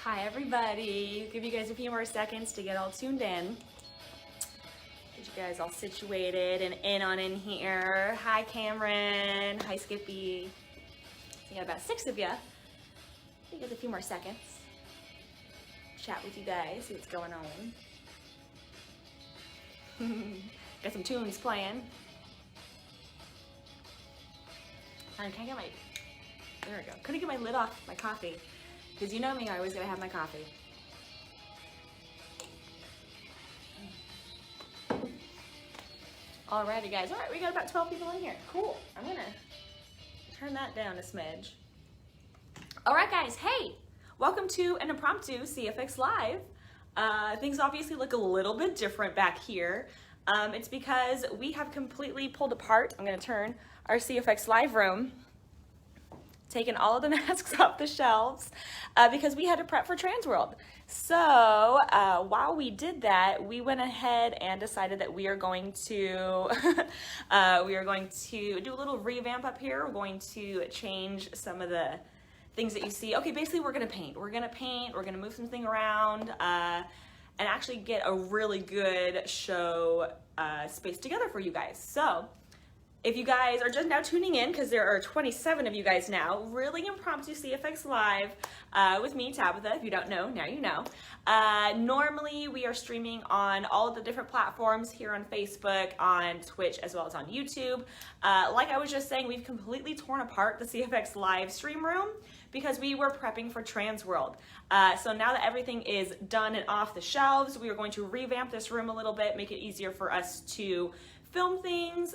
Hi everybody, give you guys a few more seconds to get all tuned in. Get you guys all situated and in here. Hi Cameron, hi Skippy. So you got about 6 of you. You get a few more seconds. Chat with you guys, see what's going on. Got some tunes playing. Can I get my, there we go. Couldn't get my lid off my coffee. Because you know me, I always gotta have my coffee. Alrighty guys, alright, we got about 12 people in here. Cool, I'm gonna turn that down a smidge. Alright guys, hey! Welcome to an impromptu CFX Live. Things obviously look a little bit different back here. It's because we have completely pulled apart, I'm gonna turn our CFX Live room, taken all of the masks off the shelves because we had to prep for Transworld. So while we did that, we went ahead and decided that we are going to do a little revamp up here. We're going to change some of the things that you see. Okay, basically we're gonna paint. We're gonna move something around and actually get a really good show space together for you guys. So if you guys are just now tuning in, because there are 27 of you guys now, really impromptu CFX Live with me, Tabitha. If you don't know, now you know. Normally, we are streaming on all of the different platforms here on Facebook, on Twitch, as well as on YouTube. Like I was just saying, we've completely torn apart the CFX Live stream room because we were prepping for Transworld. So now that everything is done and off the shelves, we are going to revamp this room a little bit, make it easier for us to film things,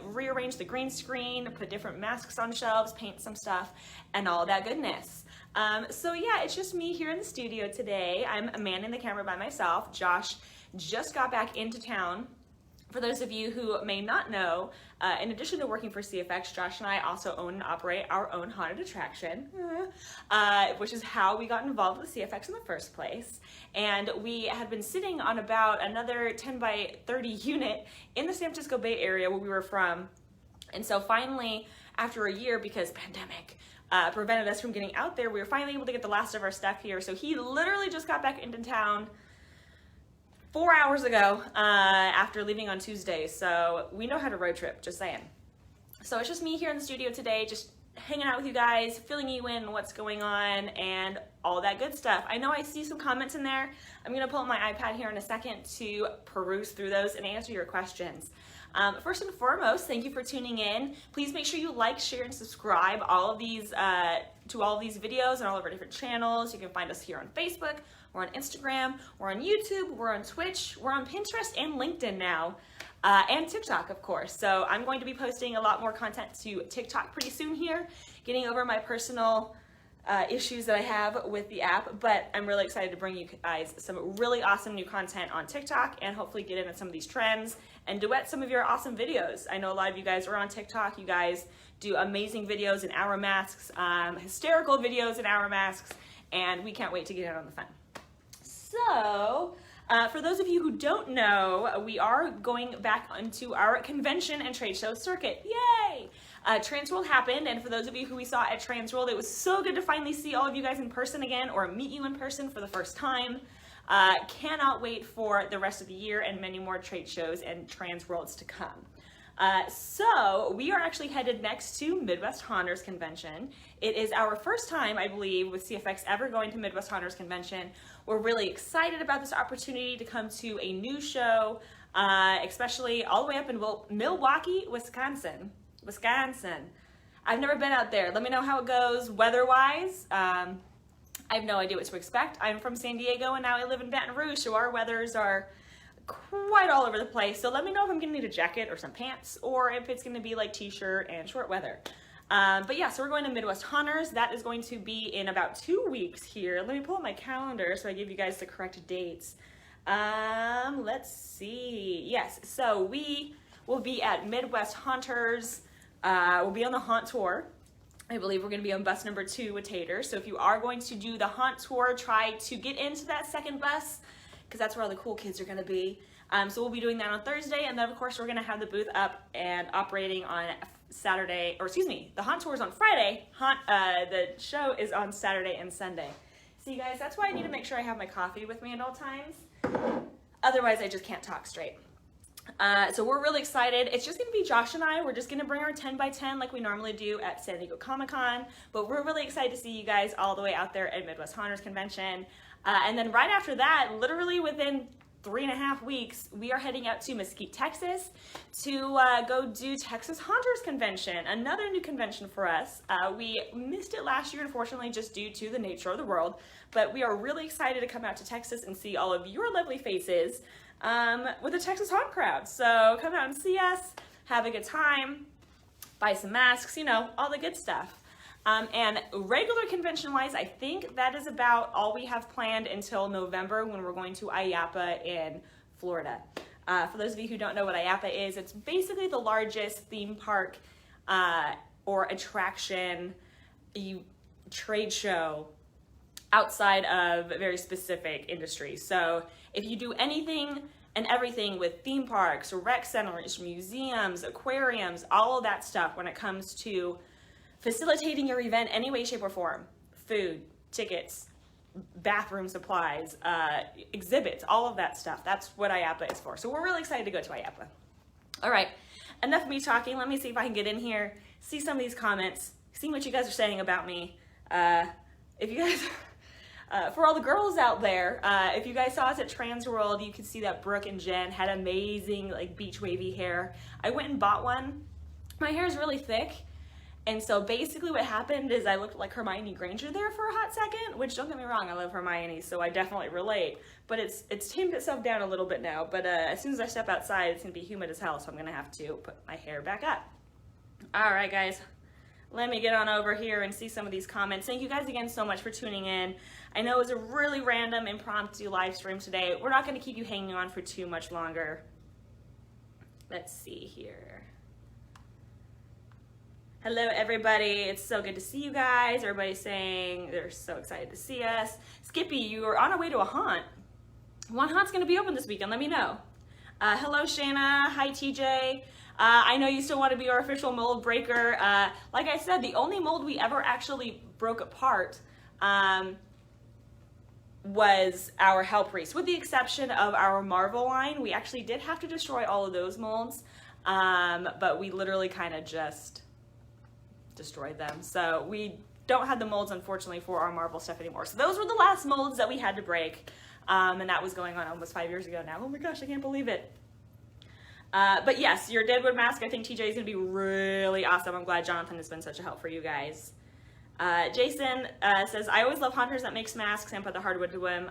rearrange the green screen, put different masks on shelves, paint some stuff, and all that goodness. So yeah, it's just me here in the studio today. I'm manning the camera by myself. Josh just got back into town. For those of you who may not know, in addition to working for CFX, Josh and I also own and operate our own haunted attraction, which is how we got involved with CFX in the first place. And we had been sitting on about another 10 by 30 unit in the San Francisco Bay Area where we were from. And so finally, after a year, because pandemic prevented us from getting out there, we were finally able to get the last of our stuff here. So he literally just got back into town 4 hours ago after leaving on Tuesday, so we know how to road trip, just saying. So it's just me here in the studio today, just hanging out with you guys, filling you in on what's going on and all that good stuff. I know I see some comments in there. I'm gonna pull up my iPad here in a second to peruse through those and answer your questions. First and foremost, thank you for tuning in. Please make sure you like, share, and subscribe all of these to all of these videos and all of our different channels. You can find us here on Facebook, we're on Instagram, we're on YouTube, we're on Twitch, we're on Pinterest and LinkedIn now, and TikTok, of course. So I'm going to be posting a lot more content to TikTok pretty soon here, getting over my personal issues that I have with the app, but I'm really excited to bring you guys some really awesome new content on TikTok and hopefully get into some of these trends and duet some of your awesome videos. I know a lot of you guys are on TikTok. You guys do amazing videos in hour masks, hysterical videos in hour masks, and we can't wait to get in on the fun. So, for those of you who don't know, we are going back into our convention and trade show circuit. Yay! Transworld happened, and for those of you who we saw at Transworld, it was so good to finally see all of you guys in person again, or meet you in person for the first time. Cannot wait for the rest of the year and many more trade shows and Transworlds to come. So we are actually headed next to Midwest Haunters Convention. It is our first time, I believe, with CFX ever going to Midwest Haunters Convention. We're really excited about this opportunity to come to a new show, especially all the way up in Milwaukee, Wisconsin. I've never been out there. Let me know how it goes weather-wise. I have no idea what to expect. I'm from San Diego and now I live in Baton Rouge, so our weathers are quite all over the place. So let me know if I'm gonna need a jacket or some pants, or if it's gonna be like t-shirt and short weather. But yeah, so we're going to Midwest Haunters. That is going to be in about 2 weeks here. Let me pull up my calendar so I give you guys the correct dates. Let's see. Yes, so we will be at Midwest Haunters. We'll be on the haunt tour. I believe we're going to be on bus number 2 with Tater. So if you are going to do the haunt tour, try to get into that second bus, because that's where all the cool kids are going to be. So we'll be doing that on Thursday, and then of course we're going to have the booth up and operating on Saturday, or excuse me, the haunt tour is on Friday. The show is on Saturday and Sunday. See guys, that's why I need to make sure I have my coffee with me at all times. Otherwise I just can't talk straight. So we're really excited. It's just gonna be Josh and I. We're just gonna bring our 10 by 10 like we normally do at San Diego Comic-Con, but we're really excited to see you guys all the way out there at Midwest Haunters Convention. And then right after that, literally within 3.5 weeks, we are heading out to Mesquite, Texas to go do Texas Haunters Convention, another new convention for us. We missed it last year, unfortunately, just due to the nature of the world, but we are really excited to come out to Texas and see all of your lovely faces with the Texas Haunt crowd. So come out and see us, have a good time, buy some masks, you know, all the good stuff. And regular convention-wise, I think that is about all we have planned until November when we're going to IAAPA in Florida. For those of you who don't know what IAAPA is, it's basically the largest theme park or attraction trade show outside of very specific industries. So if you do anything and everything with theme parks, rec centers, museums, aquariums, all of that stuff when it comes to facilitating your event any way, shape, or form, food, tickets, bathroom supplies, exhibits, all of that stuff. That's what IAAPA is for. So we're really excited to go to IAAPA. All right, enough of me talking. Let me see if I can get in here, see some of these comments, see what you guys are saying about me. If you guys, for all the girls out there, if you guys saw us at Transworld, you could see that Brooke and Jen had amazing like beach wavy hair. I went and bought one. My hair is really thick. And so basically what happened is I looked like Hermione Granger there for a hot second, which don't get me wrong, I love Hermione, so I definitely relate. But it's tamed itself down a little bit now. But as soon as I step outside, it's gonna be humid as hell, so I'm gonna have to put my hair back up. All right, guys, let me get on over here and see some of these comments. Thank you guys again so much for tuning in. I know it was a really random, impromptu live stream today. We're not gonna keep you hanging on for too much longer. Let's see here. Hello everybody, it's so good to see you guys. Everybody's saying they're so excited to see us. Skippy, you are on our way to a haunt. One haunt's gonna be open this weekend, let me know. Hello Shayna, hi TJ. I know you still want to be our official mold breaker. Like I said, the only mold we ever actually broke apart was our Hell Priest. With the exception of our Marvel line, we actually did have to destroy all of those molds, but we literally kind of just destroyed them. So we don't have the molds, unfortunately, for our Marvel stuff anymore. So those were the last molds that we had to break, and that was going on almost 5 years ago now. Oh my gosh, I can't believe it. But yes, your Deadwood mask, I think TJ is going to be really awesome. I'm glad Jonathan has been such a help for you guys. Jason says, I always love hunters that makes masks and put the hardwood to them.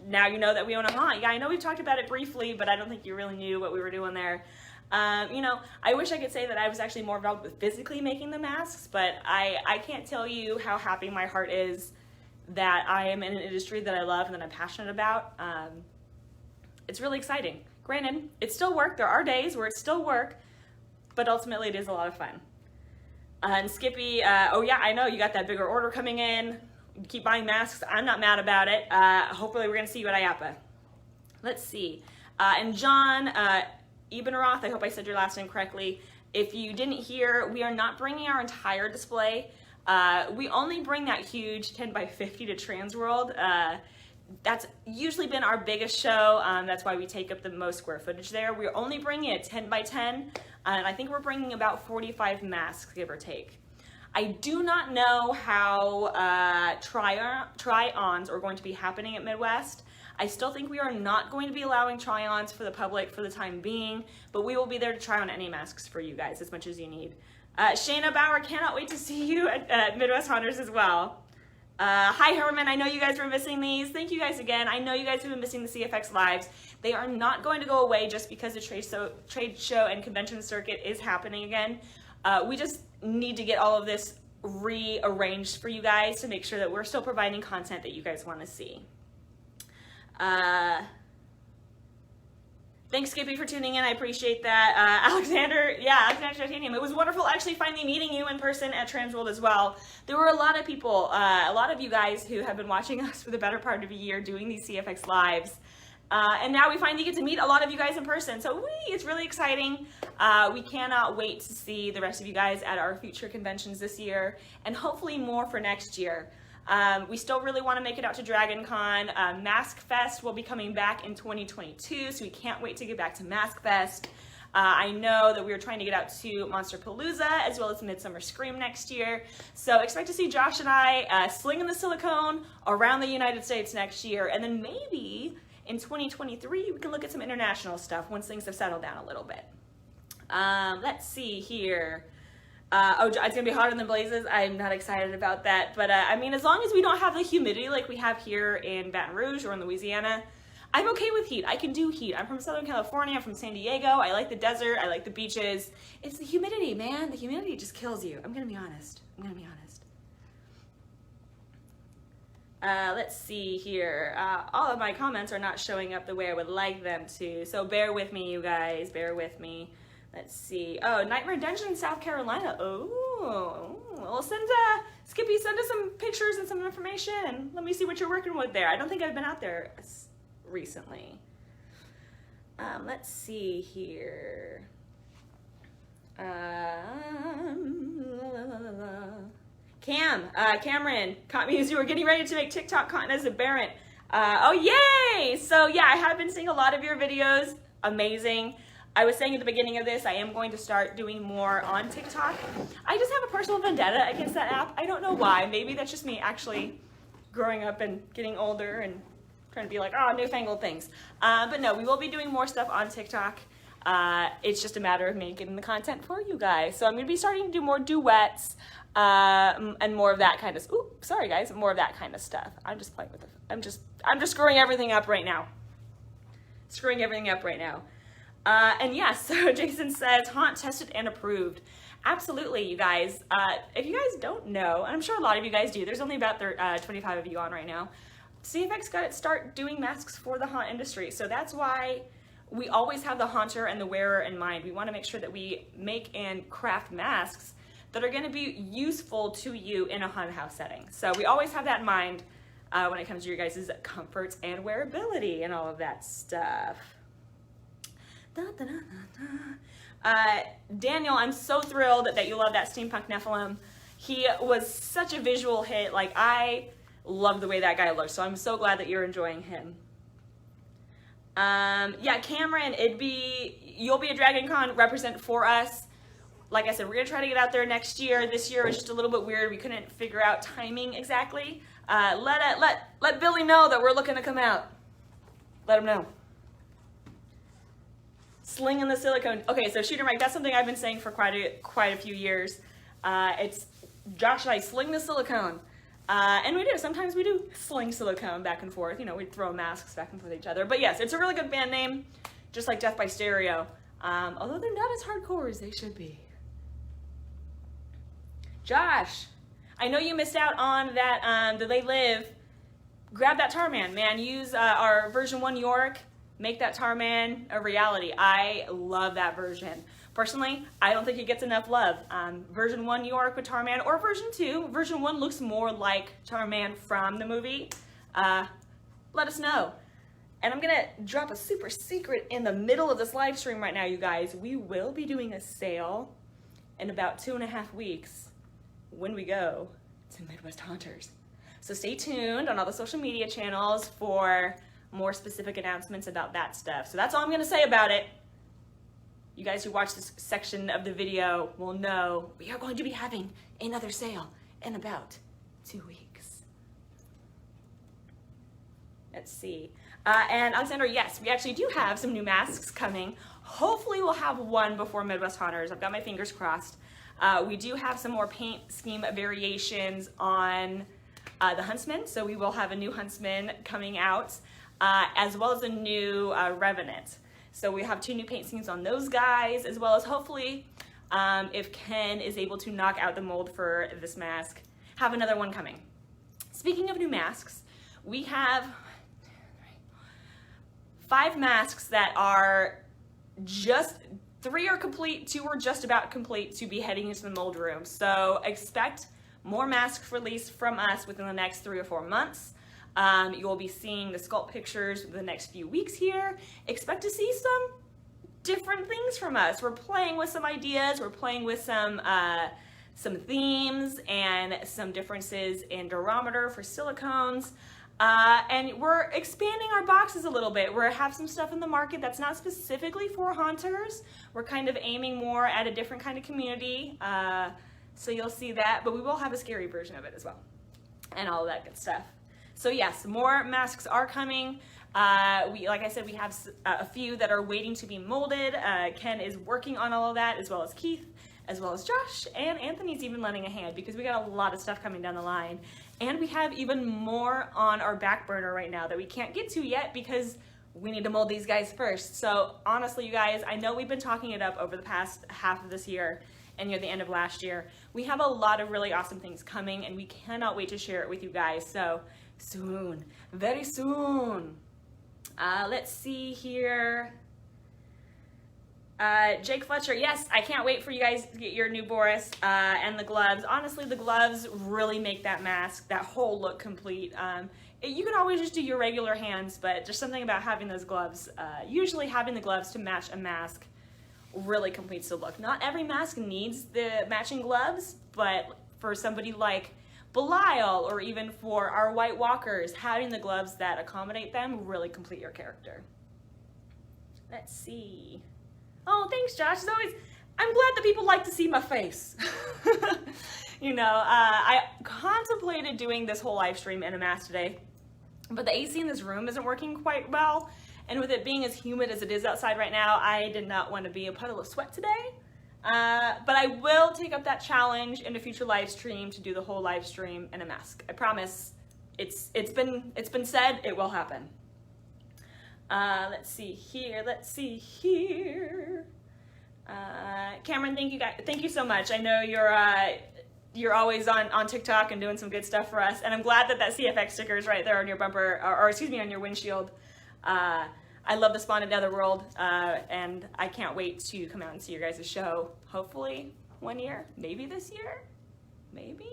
Now you know that we own a haunt. Yeah, I know we've talked about it briefly, but I don't think you really knew what we were doing there. You know, I wish I could say that I was actually more involved with physically making the masks, but I can't tell you how happy my heart is that I am in an industry that I love and that I'm passionate about. It's really exciting. Granted, it's still work. There are days where it's still work, but ultimately it is a lot of fun. And Skippy, oh yeah, I know you got that bigger order coming in. You keep buying masks. I'm not mad about it. Hopefully we're going to see you at IAAPA. Let's see. And John, Ebenroth, I hope I said your last name correctly. If you didn't hear, we are not bringing our entire display. We only bring that huge 10 by 50 to Transworld. That's usually been our biggest show. That's why we take up the most square footage there. We're only bringing a 10 by 10, and I think we're bringing about 45 masks, give or take. I do not know how try-ons are going to be happening at Midwest. I still think we are not going to be allowing try-ons for the public for the time being, but we will be there to try on any masks for you guys as much as you need. Shayna Bauer, cannot wait to see you at Midwest Haunters as well. Hi Herman, I know you guys were missing these. Thank you guys again. I know you guys have been missing the CFX lives. They are not going to go away just because the trade show and convention circuit is happening again. We just need to get all of this rearranged for you guys to make sure that we're still providing content that you guys want to see. Thanks Skippy for tuning in, I appreciate that. Alexander, yeah, Alexander Titanium, it was wonderful actually finally meeting you in person at Transworld as well. There were a lot of people, a lot of you guys who have been watching us for the better part of a year doing these CFX lives. And now we finally get to meet a lot of you guys in person. So it's really exciting. We cannot wait to see the rest of you guys at our future conventions this year and hopefully more for next year. We still really want to make it out to Dragon Con. Mask Fest will be coming back in 2022, so we can't wait to get back to Mask Fest. I know that we are trying to get out to Monsterpalooza as well as Midsummer Scream next year. So expect to see Josh and I slinging the silicone around the United States next year. And then maybe in 2023, we can look at some international stuff once things have settled down a little bit. Let's see here. Oh, it's gonna be hotter than blazes. I'm not excited about that. But I mean, as long as we don't have the humidity like we have here in Baton Rouge or in Louisiana, I'm okay with heat. I can do heat. I'm from Southern California. I'm from San Diego. I like the desert. I like the beaches. It's the humidity, man. The humidity just kills you. I'm gonna be honest. Let's see here. All of my comments are not showing up the way I would like them to, so bear with me, you guys. Bear with me. Let's see. Oh, Nightmare Dungeon, South Carolina. Oh, well, Skippy, send us some pictures and some information, and let me see what you're working with there. I don't think I've been out there recently. Let's see here. Cameron caught me as you were getting ready to make TikTok content as a parent. Oh, yay! So yeah, I have been seeing a lot of your videos. Amazing. I was saying at the beginning of this, I am going to start doing more on TikTok. I just have a personal vendetta against that app. I don't know why. Maybe that's just me actually growing up and getting older and trying to be like, oh, newfangled things. But no, we will be doing more stuff on TikTok. It's just a matter of me getting the content for you guys. So I'm going to be starting to do more duets and more of that kind of, sorry guys, more of that kind of stuff. I'm just playing with it. I'm just screwing everything up right now. And yeah, so Jason says, haunt tested and approved. Absolutely, you guys. If you guys don't know, and I'm sure a lot of you guys do, there's only about 25 of you on right now, CFX got to start doing masks for the haunt industry. So that's why we always have the haunter and the wearer in mind. We want to make sure that we make and craft masks that are going to be useful to you in a haunted house setting. So we always have that in mind when it comes to your guys' comforts and wearability and all of that stuff. Daniel, I'm so thrilled that you love that Steampunk Nephilim. He was such a visual hit. Like, I love the way that guy looks, so I'm so glad that you're enjoying him. Yeah, Cameron, you'll be a Dragon Con represent for us. Like I said, we're gonna try to get out there next year. This year was just a little bit weird. We couldn't figure out timing exactly. Let Billy know that we're looking to come out. Let him know. Slinging the silicone. Okay, so shooter mic, that's something I've been saying for quite a few years. It's Josh and I sling the silicone. And we do. Sometimes we do sling silicone back and forth. You know, we throw masks back and forth at each other. But yes, it's a really good band name, just like Death by Stereo. Although they're not as hardcore as they should be. Josh, I know you missed out on that, the They Live. Grab that Tarman, man. Use our version 1 York. Make that Tarman a reality. I love that version. Personally, I don't think it gets enough love. Version 1 York with Tarman, or version 2. Version 1 looks more like Tarman from the movie. Let us know. And I'm gonna drop a super secret in the middle of this live stream right now, you guys. We will be doing a sale in about 2.5 weeks when we go to Midwest Haunters. So stay tuned on all the social media channels for more specific announcements about that stuff. So that's all I'm gonna say about it. You guys who watch this section of the video will know we are going to be having another sale in about 2 weeks. Let's see. And Alexander, yes, we actually do have some new masks coming. Hopefully we'll have one before Midwest Haunters. I've got my fingers crossed. We do have some more paint scheme variations on the Huntsman. So we will have a new Huntsman coming out, as well as a new Revenant. So we have 2 new paint schemes on those guys, as well as hopefully, if Ken is able to knock out the mold for this mask, have another one coming. Speaking of new masks, we have 5 masks that are just, 3 are complete, 2 are just about complete to be heading into the mold room. So expect more masks released from us within the next 3 or 4 months. You will be seeing the sculpt pictures the next few weeks here. Expect to see some different things from us. We're playing with some ideas. We're playing with some some themes and some differences in durometer for silicones. And we're expanding our boxes a little bit. We have some stuff in the market that's not specifically for haunters. We're kind of aiming more at a different kind of community. So you'll see that, but we will have a scary version of it as well, and all of that good stuff. So yes, more masks are coming. Like I said, we have a few that are waiting to be molded. Ken is working on all of that, as well as Keith, as well as Josh, and Anthony's even lending a hand because we got a lot of stuff coming down the line. And we have even more on our back burner right now that we can't get to yet because we need to mold these guys first. So honestly, you guys, I know we've been talking it up over the past half of this year and near the end of last year. We have a lot of really awesome things coming, and we cannot wait to share it with you guys. So soon, very soon. Let's see here. Jake Fletcher, yes, I can't wait for you guys to get your new Boris and the gloves. Honestly, the gloves really make that mask, that whole look complete. You can always just do your regular hands, but just something about having those gloves, usually having the gloves to match a mask really completes the look. Not every mask needs the matching gloves, but for somebody like Belial or even for our White Walkers, having the gloves that accommodate them really complete your character. Let's see. Oh, thanks, Josh. I'm glad that people like to see my face. You know, I contemplated doing this whole live stream in a mask today, but the AC in this room isn't working quite well. And with it being as humid as it is outside right now, I did not want to be a puddle of sweat today. But I will take up that challenge in a future live stream to do the whole live stream in a mask. I promise. It's been said, it will happen. Let's see here. Cameron, thank you so much. I know you're always on TikTok and doing some good stuff for us, and I'm glad that CFX sticker is right there on your bumper, or excuse me, on your windshield. I love the Spawn at Netherworld, and I can't wait to come out and see your guys' show. Hopefully one year, maybe this year, maybe.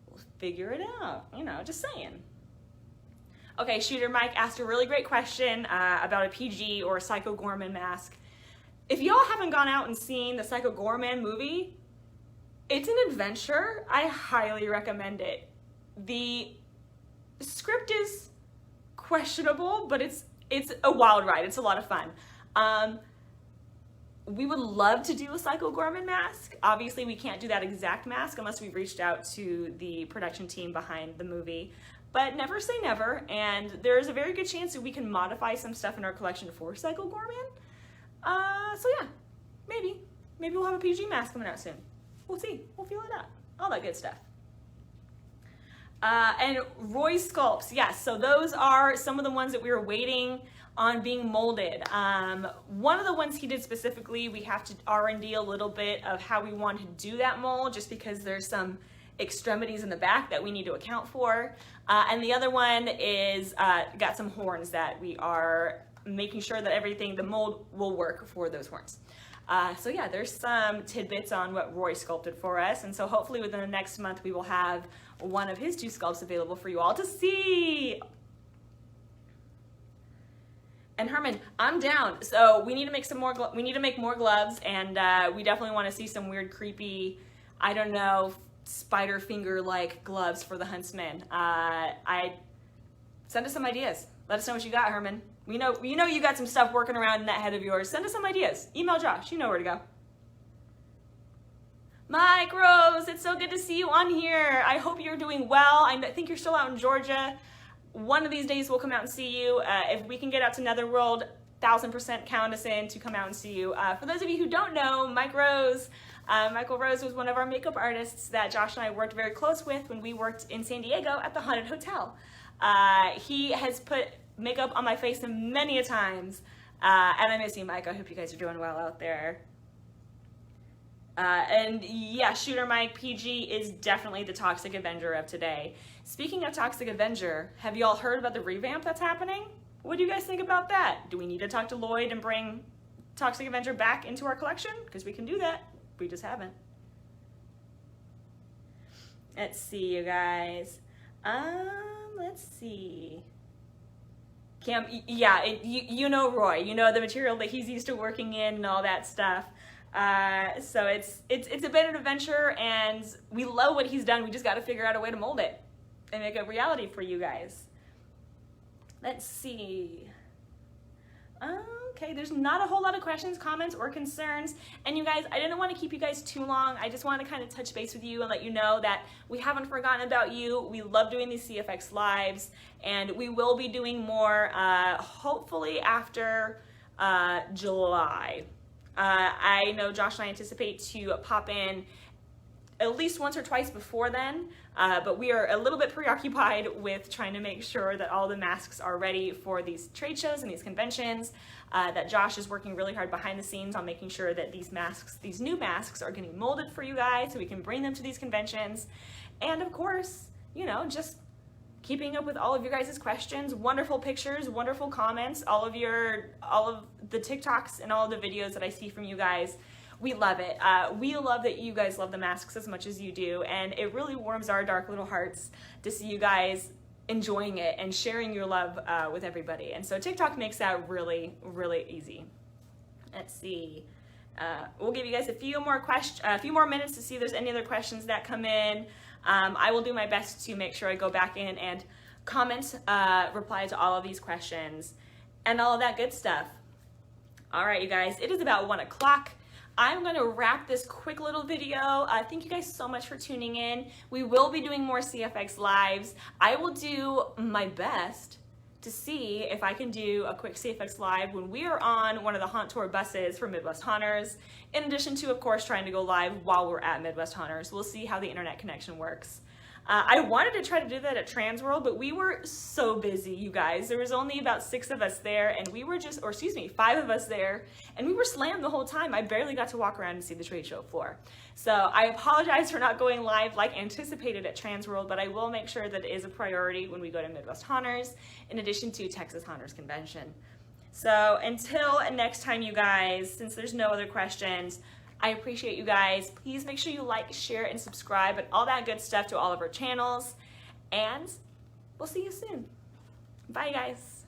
We'll figure it out, you know, just saying. Okay, Shooter Mike asked a really great question about a PG or a Psycho Gorman mask. If y'all haven't gone out and seen the Psycho Gorman movie, it's an adventure. I highly recommend it. The script is questionable, but it's a wild ride. It's a lot of fun. We would love to do a Psycho Gorman mask. Obviously, we can't do that exact mask unless we've reached out to the production team behind the movie. But never say never, and there's a very good chance that we can modify some stuff in our collection for Psycho Gorman. So yeah, maybe we'll have a PG mask coming out soon. We'll see. We'll feel it out. All that good stuff. And Roy's sculpts, yes. So those are some of the ones that we were waiting on being molded. One of the ones he did specifically, we have to R&D a little bit of how we want to do that mold, just because there's some extremities in the back that we need to account for. And the other one is got some horns that we are making sure that the mold will work for those horns. So yeah, there's some tidbits on what Roy sculpted for us, and so hopefully within the next month we will have one of his 2 sculpts available for you all to see. And Herman, I'm down. So we need to make some more. We need to make more gloves, and we definitely want to see some weird, creepy, I don't know, spider finger like gloves for the huntsman. Send us some ideas. Let us know what you got, Herman. We know you got some stuff working around in that head of yours. Send us some ideas. Email Josh. You know where to go. Mike Rose, it's so good to see you on here. I hope you're doing well. I think you're still out in Georgia. One of these days we'll come out and see you. If we can get out to Netherworld, 1000% count us in to come out and see you. For those of you who don't know, Michael Rose was one of our makeup artists that Josh and I worked very close with when we worked in San Diego at the Haunted Hotel. He has put makeup on my face many a times, and I miss you, Mike. I hope you guys are doing well out there. And yeah, Shooter Mike, PG is definitely the Toxic Avenger of today. Speaking of Toxic Avenger, have y'all heard about the revamp that's happening? What do you guys think about that? Do we need to talk to Lloyd and bring Toxic Avenger back into our collection? Because we can do that. We just haven't. Let's see, you guys. Let's see. Cam, yeah, you know Roy. You know the material that he's used to working in and all that stuff. So it's a bit of an adventure, and we love what he's done. We just got to figure out a way to mold it and make it a reality for you guys. Let's see. Okay, there's not a whole lot of questions, comments, or concerns. And you guys, I didn't want to keep you guys too long. I just want to kind of touch base with you and let you know that we haven't forgotten about you. We love doing these CFX lives, and we will be doing more hopefully after July. I know Josh and I anticipate to pop in at least once or twice before then, but we are a little bit preoccupied with trying to make sure that all the masks are ready for these trade shows and these conventions, that Josh is working really hard behind the scenes on making sure that these masks, these new masks, are getting molded for you guys so we can bring them to these conventions. And of course, you know, just keeping up with all of your guys' questions, wonderful pictures, wonderful comments, all of the TikToks and all of the videos that I see from you guys. We love it. We love that you guys love the masks as much as you do, and it really warms our dark little hearts to see you guys enjoying it and sharing your love with everybody. And so TikTok makes that really, really easy. Let's see. We'll give you guys a few more minutes to see if there's any other questions that come in. I will do my best to make sure I go back in and comment, reply to all of these questions and all of that good stuff. All right, you guys, it is about 1 o'clock. I'm going to wrap this quick little video. Thank you guys so much for tuning in. We will be doing more CFX lives. I will do my best to see if I can do a quick CFX live when we are on one of the Haunt Tour buses for Midwest Haunters, in addition to, of course, trying to go live while we're at Midwest Haunters. We'll see how the internet connection works. I wanted to try to do that at Transworld, but we were so busy, you guys. There was only about 6 of us there, and we were just, or excuse me, 5 of us there, and we were slammed the whole time. I barely got to walk around and see the trade show floor. So I apologize for not going live like anticipated at Transworld, but I will make sure that it is a priority when we go to Midwest Haunters, in addition to Texas Haunters Convention. So until next time, you guys, since there's no other questions, I appreciate you guys. Please make sure you like, share, and subscribe and all that good stuff to all of our channels. And we'll see you soon. Bye, guys.